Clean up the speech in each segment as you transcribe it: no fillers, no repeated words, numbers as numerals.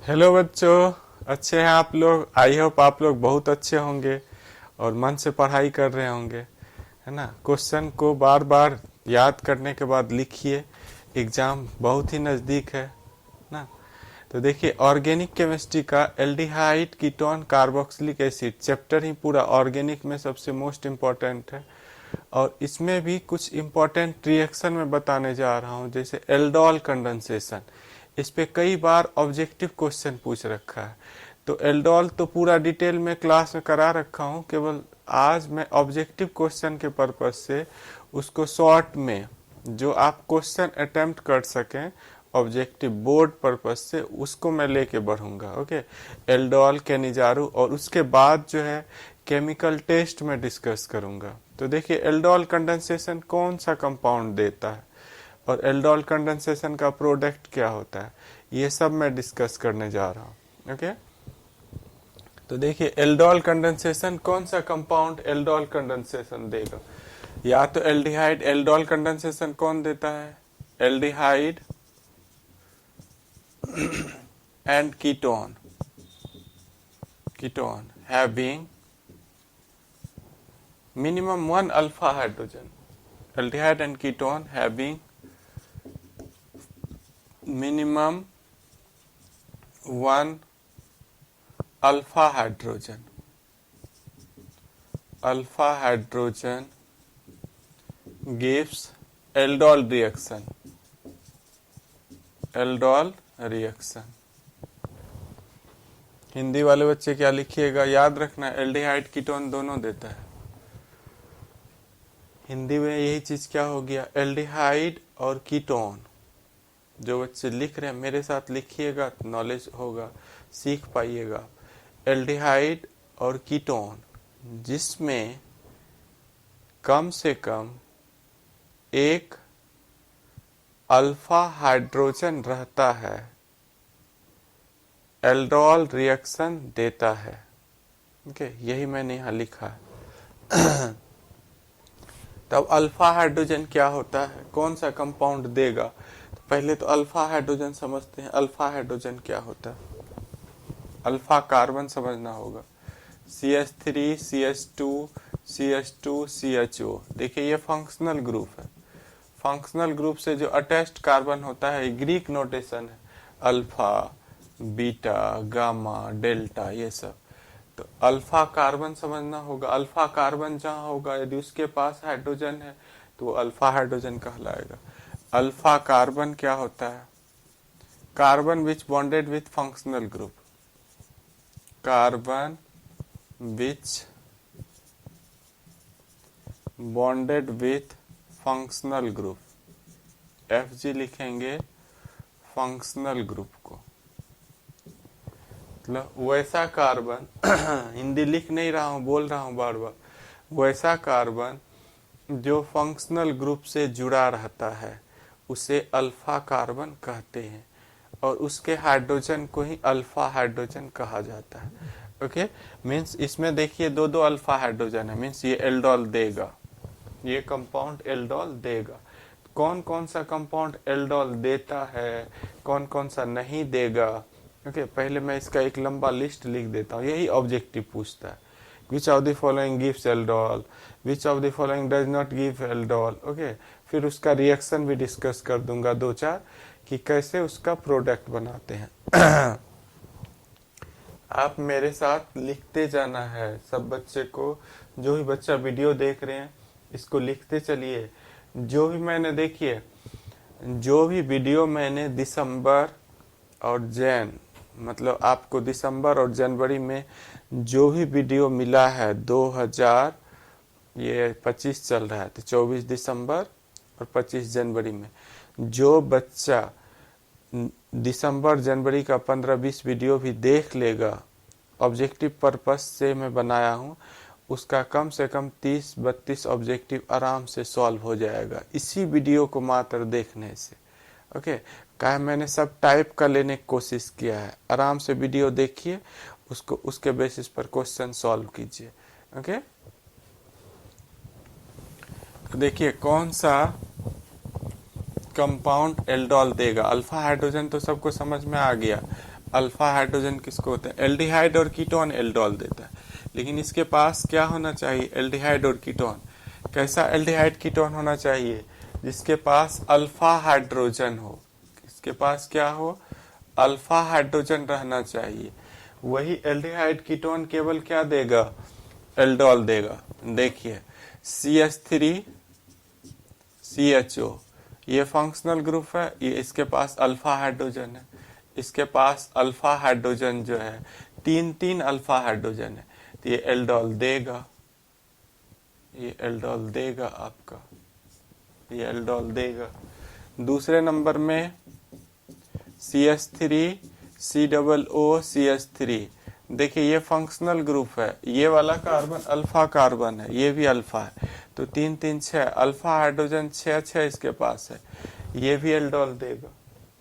Hello बच्चों, अच्छे हैं आप लोग। आई होप आप लोग बहुत अच्छे होंगे और मन से पढ़ाई कर रहे होंगे, है ना। क्वेश्चन को बार बार याद करने के बाद लिखिए, एग्जाम बहुत ही नज़दीक है ना। तो देखिए, ऑर्गेनिक केमिस्ट्री का aldehyde ketone carboxylic acid chapter ही पूरा ऑर्गेनिक में सबसे मोस्ट इम्पोर्टेंट है। और इसमें भी कुछ इम्पोर्टेंट रिएक्शन में बताने जा रहा हूँ, जैसे एल्डोल कंडेंसेशन। इस पे कई बार ऑब्जेक्टिव क्वेश्चन पूछ रखा है। तो एल्डोल तो पूरा डिटेल में क्लास में करा रखा हूँ, केवल आज मैं ऑब्जेक्टिव क्वेश्चन के पर्पज से उसको शॉर्ट में जो आप क्वेश्चन अटेम्प्ट कर सकें ऑब्जेक्टिव बोर्ड पर्पज से, उसको मैं लेके बढ़ूंगा। ओके, एल्डोल केनिजारू, और उसके बाद जो है केमिकल टेस्ट में डिस्कस करूंगा। तो देखिए, एल्डोल कंडेंसेशन कौन सा कंपाउंड देता है और एल्डोल कंडेंसेशन का प्रोडक्ट क्या होता है, ये सब मैं डिस्कस करने जा रहा हूँ। ओके, तो देखिए, एल्डोल कंडेंसेशन कौन सा कंपाउंड एल्डोल कंडेंसेशन देगा। या तो एल्डिहाइड, एल्डोल कंडेंसेशन कौन देता है, aldehyde and ketone, ketone having minimum one alpha hydrogen. Aldehyde and ketone having minimum one alpha hydrogen. Alpha hydrogen gives aldol reaction. aldol reaction. Hindi वाले बच्चे क्या लिखिएगा, याद रखना एल्डिहाइड कीटोन दोनों देता है। हिंदी में यही चीज क्या हो गया, एल्डिहाइड और कीटोन। जो बच्चे लिख रहे हैं मेरे साथ लिखिएगा, नॉलेज होगा, सीख पाइएगा। एल्डिहाइड और कीटोन जिसमें कम से कम एक अल्फा हाइड्रोजन रहता है, एल्डोल रिएक्शन देता है। ओके, यही मैंने यहाँ लिखा है। तब अल्फा हाइड्रोजन क्या होता है, कौन सा कंपाउंड देगा। तो पहले तो अल्फा हाइड्रोजन समझते हैं। अल्फा हाइड्रोजन क्या होता है, अल्फा कार्बन समझना होगा। CH3 CH2 CH2 CHO। देखिए, ये फंक्शनल ग्रुप है। फंक्शनल ग्रुप से जो अटैच्ड कार्बन होता है, ग्रीक नोटेशन है, अल्फा बीटा गामा डेल्टा, ये सब। तो अल्फा कार्बन समझना होगा। अल्फा कार्बन जहां होगा, यदि उसके पास हाइड्रोजन है तो वो अल्फा हाइड्रोजन कहलाएगा। अल्फा कार्बन क्या होता है, carbon which bonded with functional group, carbon which bonded with functional group, FG लिखेंगे फंक्शनल ग्रुप को। मतलब वैसा कार्बन हिंदी लिख नहीं रहा हूँ, बोल रहा हूँ बार बार, वैसा कार्बन जो फंक्शनल ग्रुप से जुड़ा रहता है उसे अल्फा कार्बन कहते हैं, और उसके हाइड्रोजन को ही अल्फा हाइड्रोजन कहा जाता है। ओके, मीन्स इसमें देखिए दो दो अल्फा हाइड्रोजन है, मीन्स ये एल्डोल देगा, ये कंपाउंड एल्डोल देगा। कौन कौन सा कंपाउंड एल्डोल देता है, कौन कौन सा नहीं देगा। ओके, पहले मैं इसका एक लंबा लिस्ट लिख देता हूँ, यही ऑब्जेक्टिव पूछता है। Which of the following gives aldol, which of the following does not give aldol. Okay, फिर उसका रिएक्शन भी डिस्कस कर दूंगा दो चार, कि कैसे उसका प्रोडक्ट बनाते हैं। आप मेरे साथ लिखते जाना है सब बच्चे को, जो भी बच्चा वीडियो देख रहे हैं इसको लिखते चलिए। जो भी मैंने, देखिए, जो भी वीडियो मैंने दिसंबर और मतलब आपको दिसंबर और जनवरी में जो भी वीडियो मिला है, 2025 चल रहा है, तो 24 दिसंबर और 25 जनवरी में जो बच्चा दिसंबर जनवरी का 15-20 वीडियो भी देख लेगा, ऑब्जेक्टिव पर्पस से मैं बनाया हूँ, उसका कम से कम 30-32 ऑब्जेक्टिव आराम से सॉल्व हो जाएगा इसी वीडियो को मात्र देखने से। ओके, क्या मैंने सब टाइप का लेने की कोशिश किया है। आराम से वीडियो देखिए, उसको उसके बेसिस पर क्वेश्चन सॉल्व कीजिए। ओके, देखिए कौन सा कंपाउंड एल्डोल देगा। अल्फा हाइड्रोजन तो सबको समझ में आ गया, अल्फा हाइड्रोजन किसको होता है? एल्डिहाइड और कीटोन एल्डोल देता है। लेकिन इसके पास क्या होना चाहिए? एल्डिहाइड और कीटोन। कैसा एल्डिहाइड कीटोन होना चाहिए? जिसके पास अल्फा हाइड्रोजन हो। इसके पास क्या हो? अल्फा हाइड्रोजन रहना चाहिए। वही एल्डिहाइड कीटोन केवल क्या देगा? एल्डोल देगा। देखिए CH3 CHO ये फंक्शनल ग्रुप है, ये इसके पास अल्फा हाइड्रोजन है, इसके पास अल्फा हाइड्रोजन जो है तीन तीन अल्फा हाइड्रोजन है, तो ये एल्डोल देगा, ये एल्डोल देगा आपका, ये एल्डोल देगा। दूसरे नंबर में CH3 COO CH3, देखिए ये फंक्शनल ग्रुप है, ये वाला कार्बन अल्फा कार्बन है, ये भी अल्फा है, तो 3 3 6 अल्फा हाइड्रोजन 6 6 इसके पास है, ये भी एल्डोल देगा।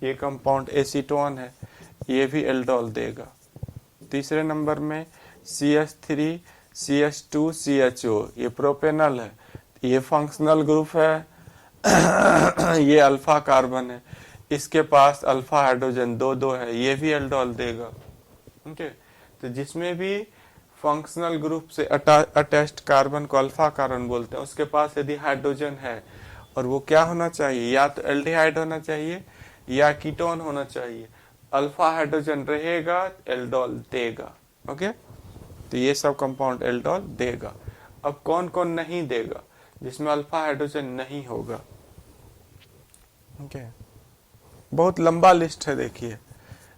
ये कंपाउंड एसीटोन है, ये भी एल्डोल देगा। तीसरे नंबर में CH3 CH2 CHO ये प्रोपेनल है, ये फंक्शनल ग्रुप है ये अल्फा कार्बन है, इसके पास अल्फा हाइड्रोजन 2 2 है, ये भी एल्डोल देगा। ओके, तो जिसमें भी फंक्शनल ग्रुप से अटैच्ड कार्बन को अल्फा कार्बन बोलते हैं, उसके पास यदि हाइड्रोजन है और वो क्या होना चाहिए? या तो एल्डिहाइड होना चाहिए या कीटोन होना चाहिए। अल्फा हाइड्रोजन रहेगा एल्डोल देगा। ओके, तो ये सब कंपाउंड एल्डोल देगा। अब कौन कौन नहीं देगा? जिसमें अल्फा हाइड्रोजन नहीं होगा। ओके, बहुत लंबा लिस्ट है, देखिए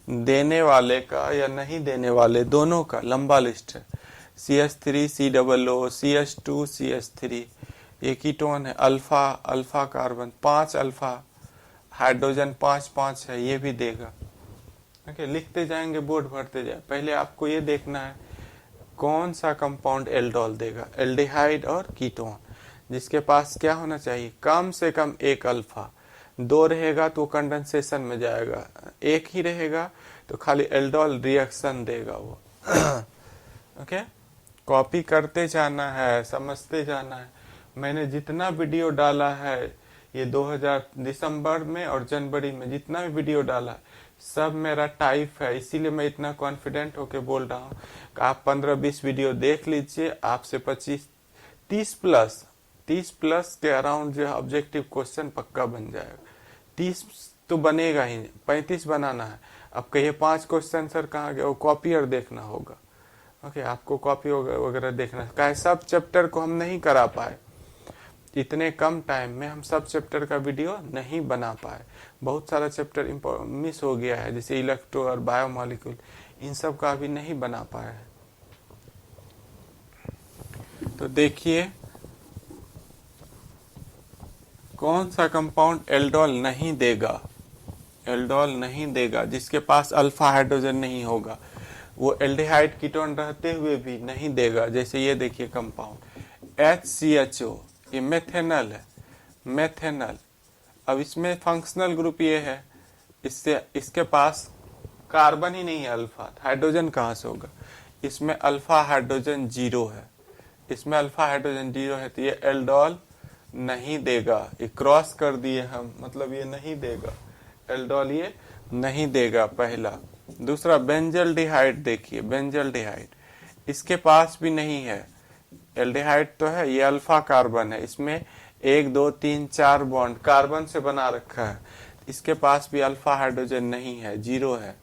देने वाले का या नहीं देने वाले दोनों का लंबा लिस्ट है। CH3 COO CH2 CH3 ये कीटोन है, alpha alpha carbon 5 alpha hydrogen 5 5 है, ये भी देगा। ओके, लिखते जाएंगे, बोर्ड भरते जाए। पहले आपको ये देखना है कौन सा कंपाउंड एल्डोल देगा, एल्डिहाइड और कीटोन। जिसके पास क्या होना चाहिए? कम से कम एक अल्फा, 2 रहेगा तो कंडेंसेशन में जाएगा, 1 ही रहेगा तो खाली एल्डोल रिएक्शन देगा वो। ओके, कॉपी करते जाना है, समझते जाना है। मैंने जितना वीडियो डाला है ये 2000 दिसंबर में और जनवरी में जितना भी वीडियो डाला सब मेरा टाइप है, इसीलिए मैं इतना कॉन्फिडेंट होके बोल रहा हूँ कि आप 15-20 वीडियो देख लीजिए, आपसे 30 प्लस के अराउंड जो है ऑब्जेक्टिव क्वेश्चन पक्का बन जाएगा। 30 तो बनेगा ही, 35 बनाना है। अब कहिए 5 क्वेश्चन सर कहाँ गए, वो कॉपी और देखना होगा। ओके, आपको कॉपी वगैरह देखना है। सब चैप्टर को हम नहीं करा पाए, इतने कम टाइम में हम सब चैप्टर का वीडियो नहीं बना पाए। बहुत सारा चैप्टर मिस हो गया है, जैसे इलेक्ट्रो और बायोमॉलिक्यूल, इन सब का अभी नहीं बना पाया है। तो देखिए कौन सा कंपाउंड एल्डोल नहीं देगा, एल्डोल नहीं देगा, जिसके पास अल्फा हाइड्रोजन नहीं होगा, वो एल्डिहाइड कीटोन रहते हुए भी नहीं देगा। जैसे ये देखिए कंपाउंड HCHO, ये मेथेनल है, मेथेनल। अब इसमें फंक्शनल ग्रुप ये है, इससे इसके पास कार्बन ही नहीं है, अल्फा हाइड्रोजन कहाँ से होगा? इसमें अल्फा हाइड्रोजन 0 है, इसमें अल्फा हाइड्रोजन 0 है, तो ये एल्डोल नहीं देगा। ये क्रॉस कर दिए हम, मतलब ये नहीं देगा, एल्डोल ये नहीं देगा, पहला। दूसरा बेंजल्डिहाइड, देखिए बेंजल्डिहाइड, इसके पास भी नहीं है। एल्डिहाइड तो है, ये अल्फा कार्बन है, इसमें 1 2 3 4 बॉन्ड कार्बन से बना रखा है, इसके पास भी अल्फा हाइड्रोजन नहीं है, 0 है,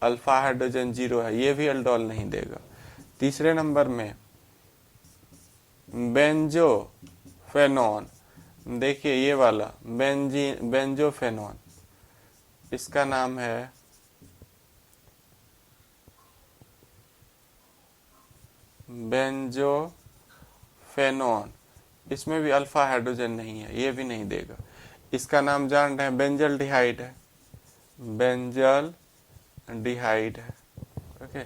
अल्फा हाइड्रोजन 0 है, ये भी एल्डोल नहीं देगा। तीसरे नंबर में बेंजोफेनॉन, देखिए ये वाला बेंजोफेनॉन, इसका नाम है बेंजोफेनॉन, इसमें भी अल्फा हाइड्रोजन नहीं है, ये भी नहीं देगा। इसका नाम जान रहे हैं, बेंजल्डिहाइड है, बेंजल्डिहाइड है। ओके,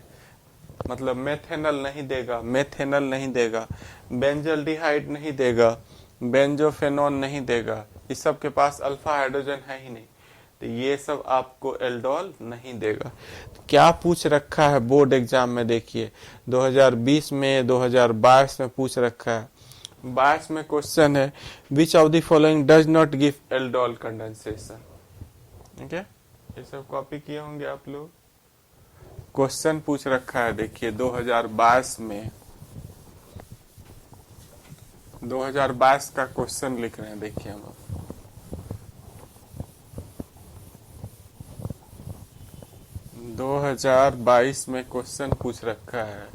मतलब मेथेनल नहीं देगा, मेथेनल नहीं देगा, बेंजल्डिहाइड नहीं देगा, बेंजोफेनॉन नहीं देगा, इस सब के पास अल्फा हाइड्रोजन है ही नहीं, तो ये सब आपको एल्डोल नहीं देगा। क्या पूछ रखा है बोर्ड एग्जाम में? देखिए 2020 में 2022 में पूछ रखा है। 22 में क्वेश्चन है, which of the following does not give aldol condensation. ठीक है, ये सब कॉपी किए होंगे आप लोग। क्वेश्चन पूछ रखा है, देखिए 2022 में 2022 का क्वेश्चन लिख रहे हैं, देखिए हम 2022 में क्वेश्चन पूछ रखा है,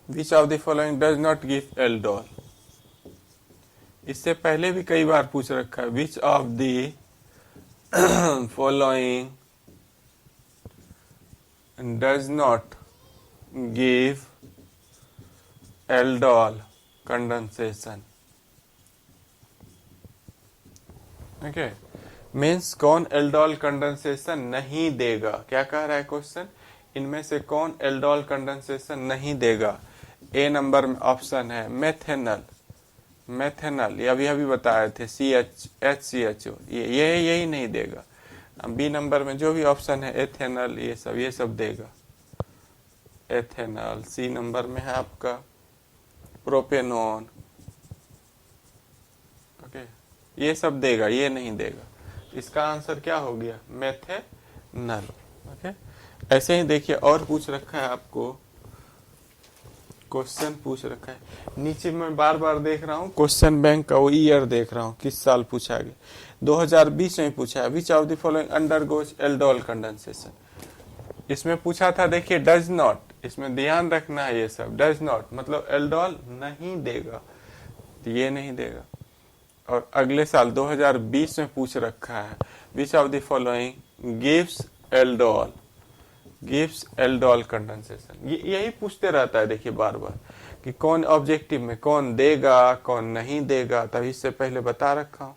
which of the following does not give aldol. इससे पहले भी कई बार पूछ रखा है, which of the following does not give aldol condensation. Okay, means कौन एल्डोल कंडेंसेशन नहीं देगा। क्या कह रहा है क्वेश्चन, इनमें से कौन एल्डोल कंडेंसेशन नहीं देगा। ए नंबर में ऑप्शन है मेथेनल, मेथेनल ये अभी बताए थे, HCHO, ये यही नहीं देगा। बी नंबर में जो भी ऑप्शन है एथेनल, ये सब देगा, एथेनल। सी नंबर में है आपका प्रोपेनॉन, ओके, ये सब देगा, ये नहीं देगा। इसका आंसर क्या हो गया, मेथेनल। ओके, ऐसे ही देखिए और पूछ रखा है आपको, क्वेश्चन पूछ रखा है नीचे, मैं बार बार देख रहा हूँ क्वेश्चन बैंक का वो ईयर देख रहा हूँ, किस साल पूछा गया। 2020 में पूछा है, which of the following undergoes aldol condensation. इसमें पूछा था, देखिए डज नॉट, इसमें ध्यान रखना है, ये सब डज नॉट मतलब एल्डोल नहीं देगा, ये नहीं देगा। और अगले साल 2020 में पूछ रखा है, which of the following gives aldol, gives aldol condensation. यही पूछते रहता है, देखिए बार बार कि कौन ऑब्जेक्टिव में कौन देगा कौन नहीं देगा। तभी इससे पहले बता रखा हूँ,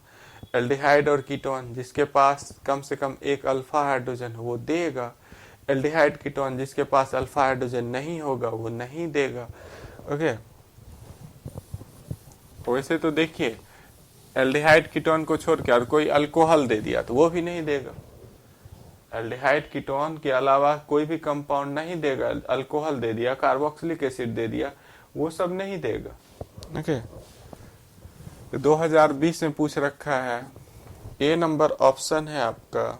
एल्डिहाइड और कीटोन जिसके पास कम से कम एक अल्फा हाइड्रोजन वो देगा, एल्डिहाइड कीटोन जिसके पास अल्फा हाइड्रोजन नहीं होगा वो नहीं देगा। ओके, वैसे तो देखिए एल्डिहाइड कीटोन को छोड़ के और कोई अल्कोहल दे दिया तो वो भी नहीं देगा। एल्डिहाइड कीटोन के अलावा कोई भी कंपाउंड नहीं देगा, अल्कोहल दे दिया, कार्बोक्सिलिक एसिड दे दिया, वो सब नहीं देगा। ओके, 2020 में पूछ रखा है, ए नंबर ऑप्शन है आपका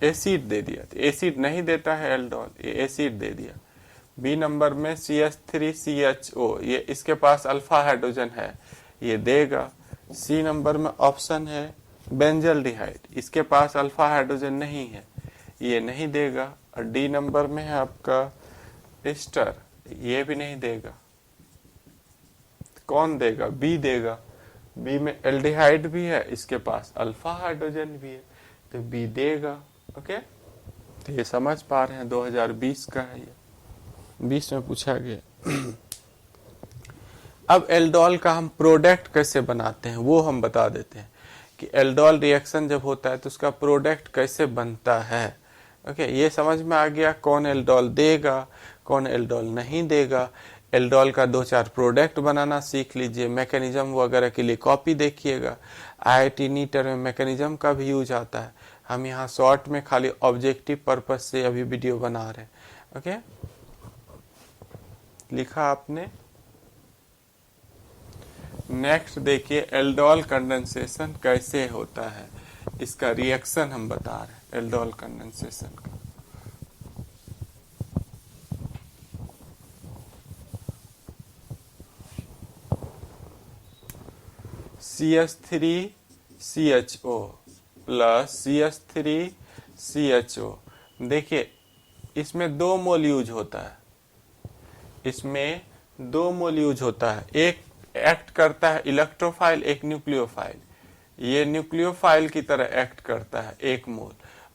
एसिड दे दिया, एसिड नहीं देता है एल्डोल, ये एसिड दे दिया। बी नंबर में CH3CHO, ये इसके पास अल्फा हाइड्रोजन है, ये देगा। सी नंबर में ऑप्शन है बेंजल्डिहाइड, इसके पास अल्फा हाइड्रोजन नहीं है, ये नहीं देगा। और डी नंबर में है आपका एस्टर, ये भी नहीं देगा। कौन देगा, बी देगा। बी में एल्डिहाइड भी है, इसके पास अल्फा हाइड्रोजन भी है, तो बी देगा। ओके, तो ये समझ पा रहे हैं, 2020 का है, ये 20 में पूछा गया। अब एल्डोल का हम प्रोडक्ट कैसे बनाते हैं वो हम बता देते हैं कि एल्डोल रिएक्शन जब होता है तो उसका प्रोडक्ट कैसे बनता है। ओके, ये समझ में आ गया कौन एल्डोल देगा कौन एल्डोल नहीं देगा। एल्डोल का 2-4 प्रोडक्ट बनाना सीख लीजिए, मैकेनिज्म वगैरह के लिए कॉपी देखिएगा। IIT नीटर में मैकेनिज्म का भी यूज आता है, हम यहाँ शॉर्ट में खाली ऑब्जेक्टिव पर्पस से अभी वीडियो बना रहे हैं। ओके, लिखा आपने। नेक्स्ट देखिए एल्डोल कंडेंसेशन कैसे होता है, इसका रिएक्शन हम बता रहे हैं एल्डोल कंडेंसेशन का। CH3CHO प्लस CH3CHO, देखिए इसमें 2 मोल यूज होता है, इसमें 2 मोल यूज होता है। एक एक्ट करता है इलेक्ट्रोफाइल, एक न्यूक्लियोफाइल। ये न्यूक्लियोफाइल की तरह एक्ट करता है 1 मोल,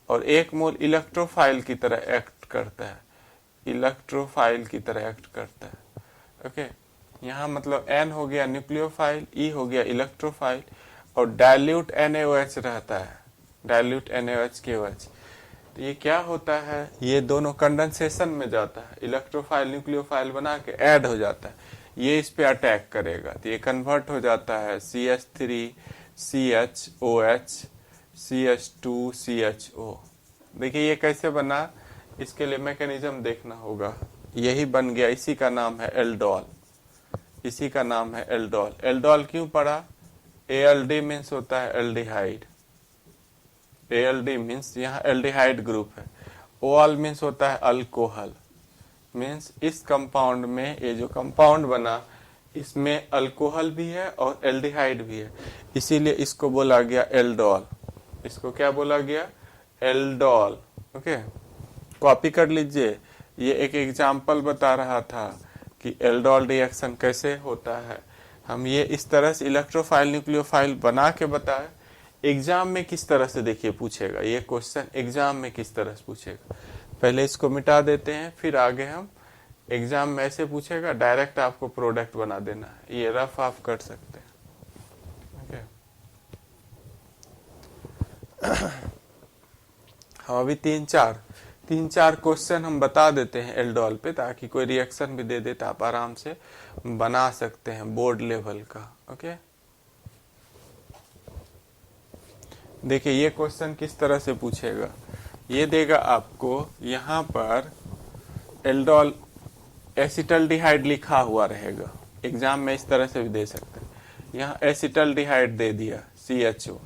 और 1 मोल इलेक्ट्रोफाइल की तरह एक्ट करता है, इलेक्ट्रोफाइल की तरह एक्ट करता है। ओके, यहाँ मतलब N हो गया न्यूक्लियोफाइल, E हो गया इलेक्ट्रोफाइल, और डाइल्यूट NaOH रहता है, डाइल्यूट NaOH KOH। तो ये क्या होता है, ये दोनों कंडेंसेशन में जाता है, इलेक्ट्रोफाइल न्यूक्लियोफाइल बना के ऐड हो जाता है, ये इस पे अटैक करेगा तो ये कन्वर्ट हो जाता है CH3CHOH CH2CHO। देखिए ये कैसे बना, इसके लिए मैकेनिज्म देखना होगा। यही बन गया, इसी का नाम है एल्डोल, इसी का नाम है एल्डोल। एल्डोल क्यों पड़ा, ALD मीन्स होता है एल्डिहाइड, ALD मीन्स यहाँ एल्डिहाइड ग्रुप है, OAL मीन्स होता है अल्कोहल, मीन्स इस कंपाउंड में ये जो कंपाउंड बना इसमें अल्कोहल भी है और एल्डिहाइड भी है, इसीलिए इसको बोला गया एल्डोल। इसको क्या बोला गया? एल्डोल। ओके, कॉपी कर लीजिए। ये एक एग्जाम्पल बता रहा था कि एल्डोल रिएक्शन कैसे होता है। हम ये इस तरह से इलेक्ट्रोफाइल न्यूक्लियोफाइल बना के बताए। एग्जाम में किस तरह से देखिए पूछेगा, ये क्वेश्चन एग्जाम में किस तरह से पूछेगा। पहले इसको मिटा देते हैं, फिर आगे हम एग्जाम में ऐसे पूछेगा, डायरेक्ट आपको प्रोडक्ट बना देना है। ये रफ आप कर सकते हैं। ओके, हाँ अभी तीन चार क्वेश्चन हम बता देते हैं एल्डोल पे, ताकि कोई रिएक्शन भी दे दे तो आप आराम से बना सकते हैं बोर्ड लेवल का। ओके, देखिए ये क्वेश्चन किस तरह से पूछेगा। ये देगा आपको, यहाँ पर एल्डोल एसिटल्डिहाइड लिखा हुआ रहेगा। एग्जाम में इस तरह से भी दे सकते हैं। यहाँ एसिटल्डिहाइड दे दिया CHO,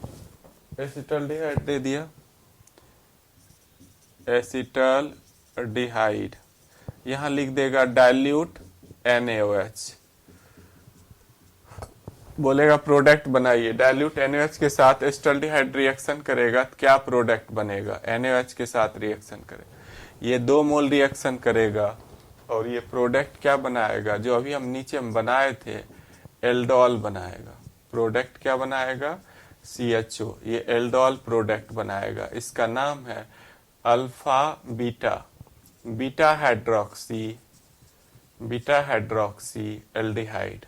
एसिटल्डिहाइड दे दिया, एसिटल्डिहाइड। यहाँ लिख देगा डाइल्यूट NaOH, बोलेगा प्रोडक्ट बनाइए। डाइल्यूट NaOH के साथ एसिटल्डिहाइड रिएक्शन करेगा तो क्या प्रोडक्ट बनेगा? NaOH के साथ रिएक्शन करेगा, ये 2 मोल रिएक्शन करेगा और ये प्रोडक्ट क्या बनाएगा? जो अभी हम नीचे में बनाए थे एल्डोल बनाएगा। प्रोडक्ट क्या बनाएगा? CHO। ये एल्डोल प्रोडक्ट बनाएगा। इसका नाम है alpha beta hydroxy aldehyde,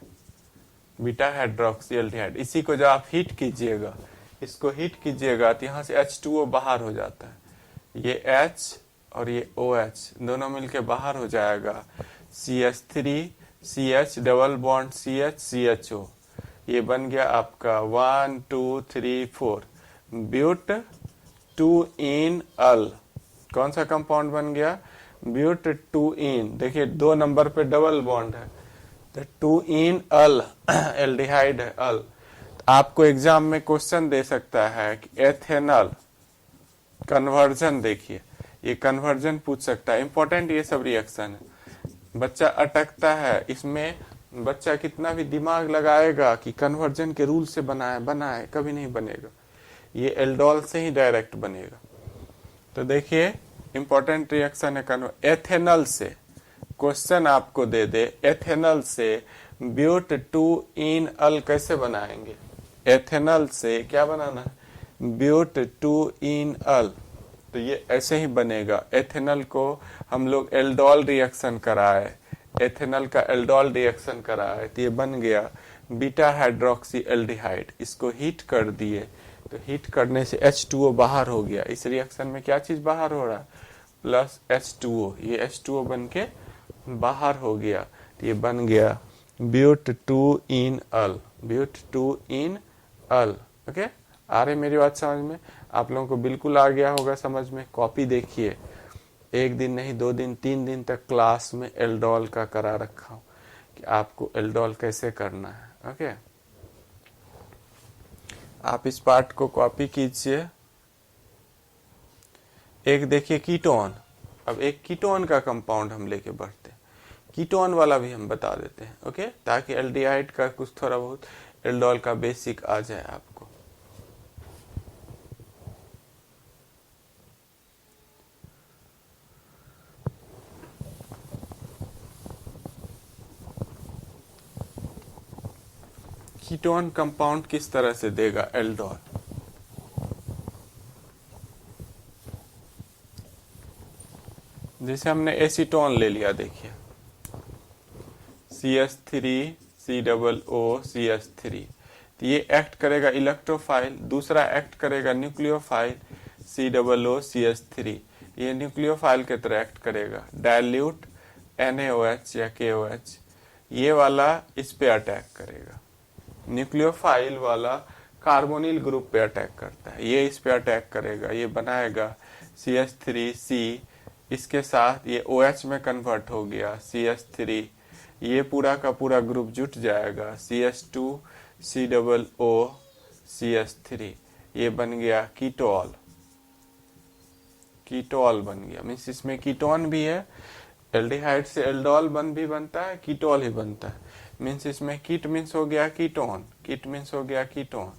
beta hydroxy aldehyde. इसी को जब आप हीट कीजिएगा, इसको हीट कीजिएगा तो यहाँ से H2O बाहर हो जाता है। ये H और ये OH दोनों मिलके बाहर हो जाएगा, CH3 CH double bond CH CHO। ये बन गया आपका 1 2 3 4 ब्यूट 2-इन अल। कौन सा कंपाउंड बन गया? ब्यूट 2-इन। देखिए 2 नंबर पे डबल बॉन्ड है, तो 2-इन अल एल्डिहाइड है अल। आपको एग्जाम में क्वेश्चन दे सकता है कि एथेनॉल कन्वर्जन, देखिए ये कन्वर्जन पूछ सकता है। इंपॉर्टेंट ये सब रिएक्शन है। बच्चा अटकता है इसमें, बच्चा कितना भी दिमाग लगाएगा कि कन्वर्जन के रूल से बनाए कभी नहीं बनेगा। ये एल्डोल से ही डायरेक्ट बनेगा। तो देखिए इंपॉर्टेंट रिएक्शन है एथेनॉल से। क्वेश्चन आपको दे दे एथेनॉल से ब्यूट 2-इन अल कैसे बनाएंगे? एथेनॉल से क्या बनाना है? ब्यूट 2-इन अल। तो ये ऐसे ही बनेगा। एथेनॉल को हम लोग एल्डोल रिएक्शन कराए, एथेनॉल का एल्डोल रिएक्शन कराए तो ये बन गया बीटा हाइड्रोक्सी एल्डिहाइड। इसको हीट कर दिए तो हीट करने से H2O बाहर हो गया। इस रिएक्शन में क्या चीज बाहर हो रहा है? Plus H2O। ये H2O बन के बाहर हो गया तो ये बन गया ब्यूट 2-इन अल, ब्यूट 2-इन अल। ओके, आ रही मेरी बात समझ में? आप लोगों को बिल्कुल आ गया होगा समझ में। कॉपी देखिए, 1 दिन नहीं 2 दिन 3 दिन तक क्लास में एल्डोल का करा रखा हूं कि आपको एल्डोल कैसे करना है। ओके, आप इस पार्ट को कॉपी कीजिए। एक देखिए कीटोन। अब एक कीटोन का कंपाउंड हम लेके बढ़ते हैं, कीटोन वाला भी हम बता देते हैं। ओके, ताकि एल्डिहाइड का कुछ थोड़ा बहुत एल्डोल का बेसिक आ जाए आपको। कीटोन कंपाउंड किस तरह से देगा एल्डोल? जैसे हमने एसीटोन ले लिया, देखिए CH3 COO तो ये एक्ट करेगा इलेक्ट्रोफाइल, दूसरा एक्ट करेगा न्यूक्लियोफाइल COO ये न्यूक्लियोफाइल के तरह एक्ट करेगा। डाइल्यूट NaOH या KOH ये वाला इस पे अटैक करेगा। न्यूक्लियोफाइल वाला कार्बोनिल ग्रुप पे अटैक करता है, ये इस पे अटैक करेगा, ये बनाएगा CH3C। इसके साथ ये OH में कन्वर्ट हो गया CH3, ये पूरा का पूरा ग्रुप जुट जाएगा CH2 COO CH3, ये बन गया कीटोल। कीटोल बन गया, मीन्स इसमें कीटोन भी है, एल्डिहाइड से एल्डोल भी बनता है, कीटोल ही बनता है। मीन्स इसमें कीट मीन्स हो गया कीटोन, कीट मीन्स हो गया कीटोन,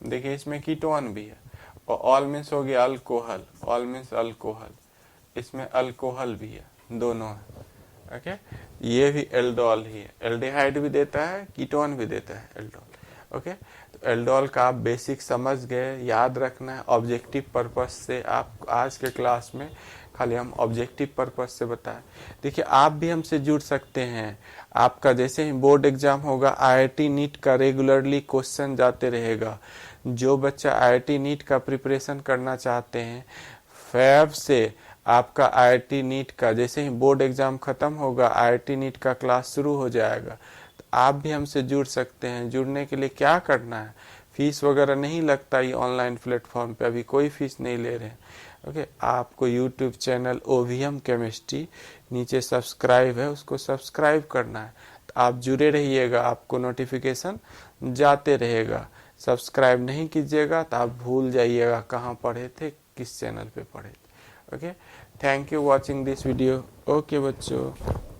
देखिए इसमें कीटोन भी है। और ऑल मीन्स हो गया अल्कोहल, ऑल मीन्स अल्कोहल, इसमें अल्कोहल भी है, दोनों है। ओके, ये भी एल्डोल ही है, एल्डिहाइड भी देता है, कीटोन भी देता है एल्डोल। ओके, तो एल्डोल का आप बेसिक समझ गए, याद रखना है ऑब्जेक्टिव पर्पस से। आप आज के क्लास में खाली हम ऑब्जेक्टिव पर्पस से बताएं। देखिए आप भी हमसे जुड़ सकते हैं, आपका जैसे ही बोर्ड एग्जाम होगा आईआईटी नीट का रेगुलरली क्वेश्चन जाते रहेगा। जो बच्चा आईआईटी नीट का प्रिपरेशन करना चाहते हैं, फैब से आपका आईआईटी नीट का जैसे ही बोर्ड एग्जाम खत्म होगा आईआईटी नीट का क्लास शुरू हो जाएगा। तो आप भी हमसे जुड़ सकते हैं। जुड़ने के लिए क्या करना है, फीस वगैरह नहीं लगता, ये ऑनलाइन प्लेटफॉर्म पे अभी कोई फीस नहीं ले रहे हैं। ओके, आपको यूट्यूब चैनल ओवीएम केमिस्ट्री नीचे सब्सक्राइब है, उसको सब्सक्राइब करना है। तो आप जुड़े रहिएगा, आपको नोटिफिकेशन जाते रहेगा। सब्सक्राइब नहीं कीजिएगा तो आप भूल जाइएगा कहाँ पढ़े थे, किस चैनल पे पढ़े थे। Okay, thank you watching this video. Okay बच्चों।